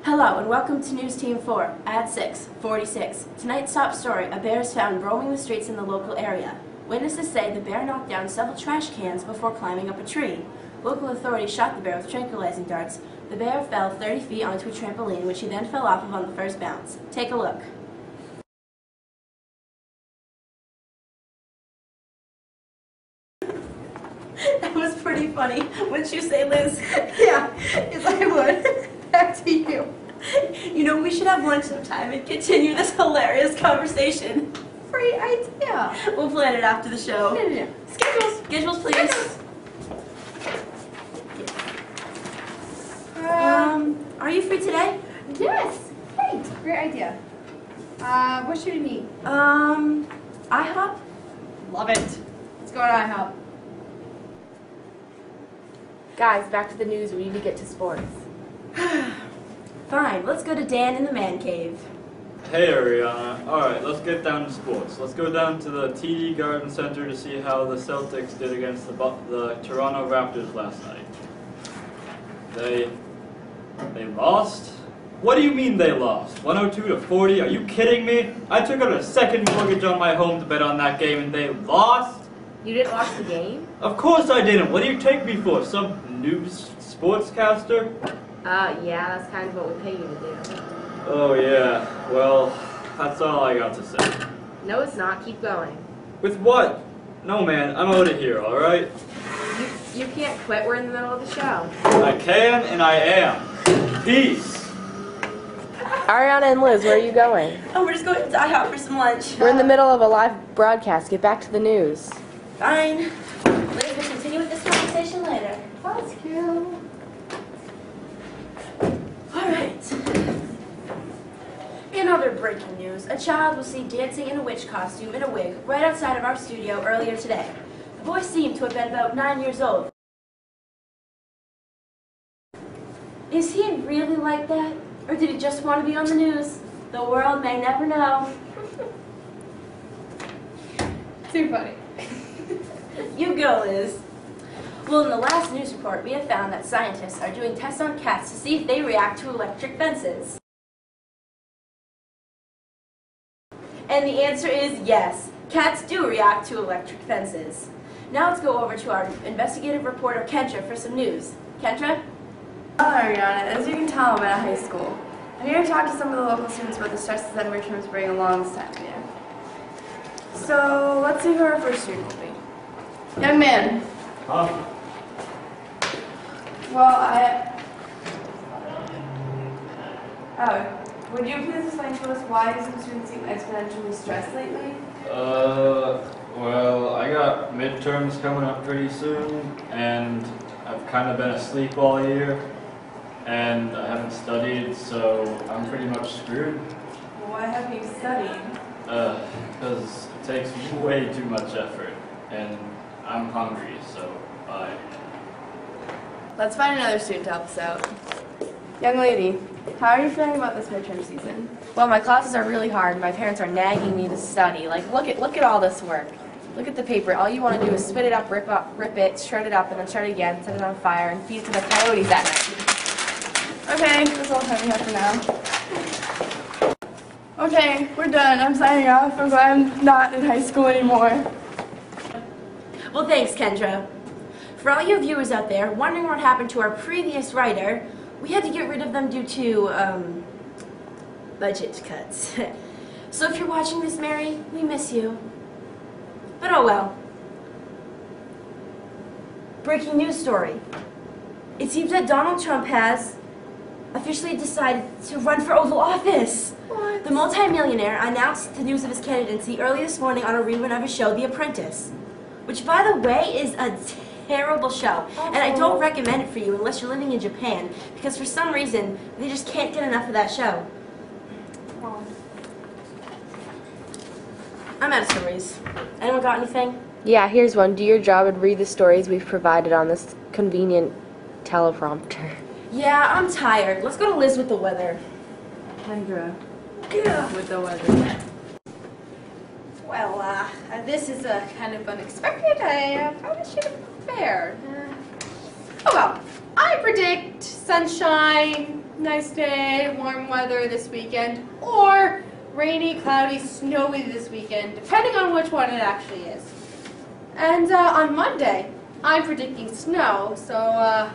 Hello and welcome to News Team 4 at 6:46. Tonight's top story, a bear is found roaming the streets in the local area. Witnesses say the bear knocked down several trash cans before climbing up a tree. Local authorities shot the bear with tranquilizing darts. The bear fell 30 feet onto a trampoline, which he then fell off of on the first bounce. Take a look. That was pretty funny. Wouldn't you say, Liz? Yeah, yes I would. Back to you. You know, we should have lunch sometime and continue this hilarious conversation. Great idea. We'll plan it after the show. Yeah. Schedules. Schedules, please. Are you free today? Yes. Great. Great idea. What should we eat? IHOP? Love it. Let's go to IHOP. Guys, back to the news. We need to get to sports. Fine, let's go to Dan in the man cave. Hey Ariana, alright, let's get down to sports. Let's go down to the TD Garden Center to see how the Celtics did against the Toronto Raptors last night. They lost? What do you mean they lost? 102-40? Are you kidding me? I took out a second mortgage on my home to bet on that game and they lost? You didn't watch the game? Of course I didn't. What do you take me for? Some news sportscaster? Yeah, that's kind of what we pay you to do. Oh yeah, well, that's all I got to say. No, it's not. Keep going. With what? No man, I'm out of here, alright? You can't quit. We're in the middle of the show. I can and I am. Peace. Ariana and Liz, where are you going? Oh, we're just going to IHOP for some lunch. We're in the middle of a live broadcast. Get back to the news. Fine. Liz, we'll continue with this conversation later. That's cute. Alright. In other breaking news, a child was seen dancing in a witch costume in a wig right outside of our studio earlier today. The boy seemed to have been about 9 years old. Is he really like that? Or did he just want to be on the news? The world may never know. Too funny. You go, Liz. Well, in the last news report, we have found that scientists are doing tests on cats to see if they react to electric fences. And the answer is yes. Cats do react to electric fences. Now let's go over to our investigative reporter, Kendra, for some news. Kendra? Hello Ariana, as you can tell, I'm at a high school. I'm here to talk to some of the local students about the stresses that midterms bring along this time of year. So, let's see who our first student will be. Young man. Huh? Would you please explain to us why some students seem exponentially stressed lately? Well, I got midterms coming up pretty soon, and I've kind of been asleep all year, and I haven't studied, so I'm pretty much screwed. Why haven't you studied? Because it takes way too much effort, and I'm hungry, so bye. Let's find another student to help us out. Young lady, how are you feeling about this midterm season? Well, my classes are really hard. My parents are nagging me to study. Like, look at all this work. Look at the paper. All you want to do is spit it up, rip it, shred it up, and then shred it again, set it on fire, and feed it to the coyotes at night. Okay, that's all the time we have for now. Okay, we're done. I'm signing off. I'm glad I'm not in high school anymore. Well, thanks, Kendra. For all you viewers out there wondering what happened to our previous writer, we had to get rid of them due to, budget cuts. So if you're watching this, Mary, we miss you. But oh well. Breaking news story. It seems that Donald Trump has officially decided to run for Oval Office. What? The multimillionaire announced the news of his candidacy early this morning on a rerun of his show, The Apprentice, which, by the way, is a terrible show, and I don't recommend it for you unless you're living in Japan, because for some reason they just can't get enough of that show. I'm out of stories. Anyone got anything? Yeah, here's one. Do your job and read the stories we've provided on this convenient teleprompter. Yeah, I'm tired. Let's go to Liz with the weather. Kendra, Yeah. with the weather. Well, this is kind of unexpected. I probably should have prepared. Oh well, I predict sunshine, nice day, warm weather this weekend, or rainy, cloudy, snowy this weekend, depending on which one it actually is. And on Monday, I'm predicting snow, so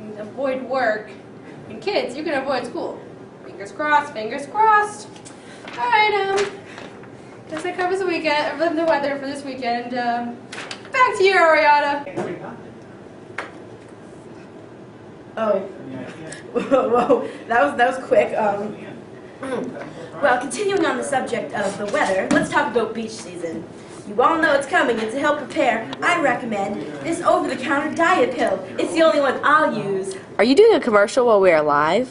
you can avoid work. And kids, you can avoid school. Fingers crossed, fingers crossed. All right, guess that covers the weekend, the weather for this weekend. Back to you, Ariana. Oh. Whoa, that was quick. Well, continuing on the subject of the weather, let's talk about beach season. You all know it's coming, and to help prepare, I recommend this over-the-counter diet pill. It's the only one I'll use. Are you doing a commercial while we are live?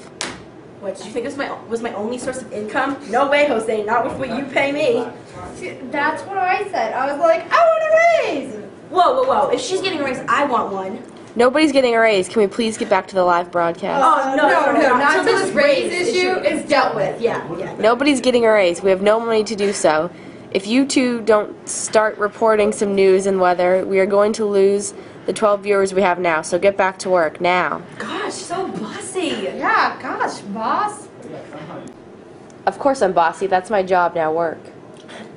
What, did you think this was my only source of income? No way, Jose, not with what you pay me. See, that's what I said. I was like, I want a raise. Whoa, whoa, whoa. If she's getting a raise, I want one. Nobody's getting a raise. Can we please get back to the live broadcast? Oh, no, not until this raise issue is dealt with. Yeah. Nobody's getting a raise. We have no money to do so. If you two don't start reporting some news and weather, we are going to lose the 12 viewers we have now. So get back to work now. Gosh, so bossy. Yeah, gosh, boss. Of course I'm bossy. That's my job now. Work.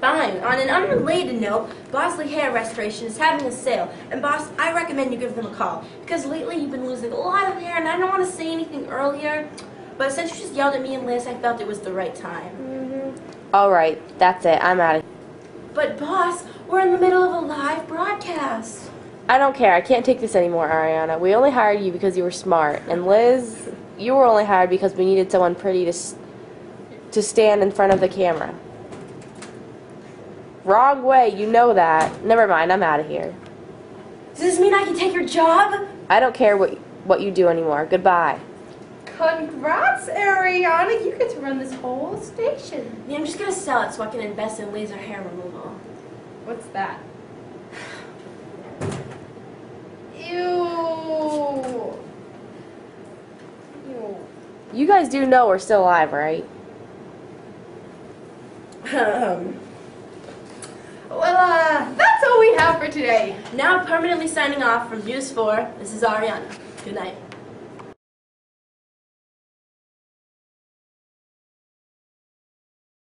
Fine. On an unrelated note, Bosley Hair Restoration is having a sale. And boss, I recommend you give them a call. Because lately you've been losing a lot of hair, and I don't want to say anything earlier. But since you just yelled at me and Liz, I felt it was the right time. All right. That's it. I'm out of here. But boss, we're in the middle of a live broadcast. I don't care. I can't take this anymore, Ariana. We only hired you because you were smart. And Liz, you were only hired because we needed someone pretty to stand in front of the camera. Wrong way, you know that. Never mind, I'm out of here. Does this mean I can take your job? I don't care what you do anymore. Goodbye. Congrats, Ariana. You get to run this whole station. Yeah, I'm just going to sell it so I can invest in laser hair removal. What's that? Ew. Ew. You guys do know we're still live, right? Well, that's all we have for today. Now permanently signing off from News 4, this is Ariana. Good night.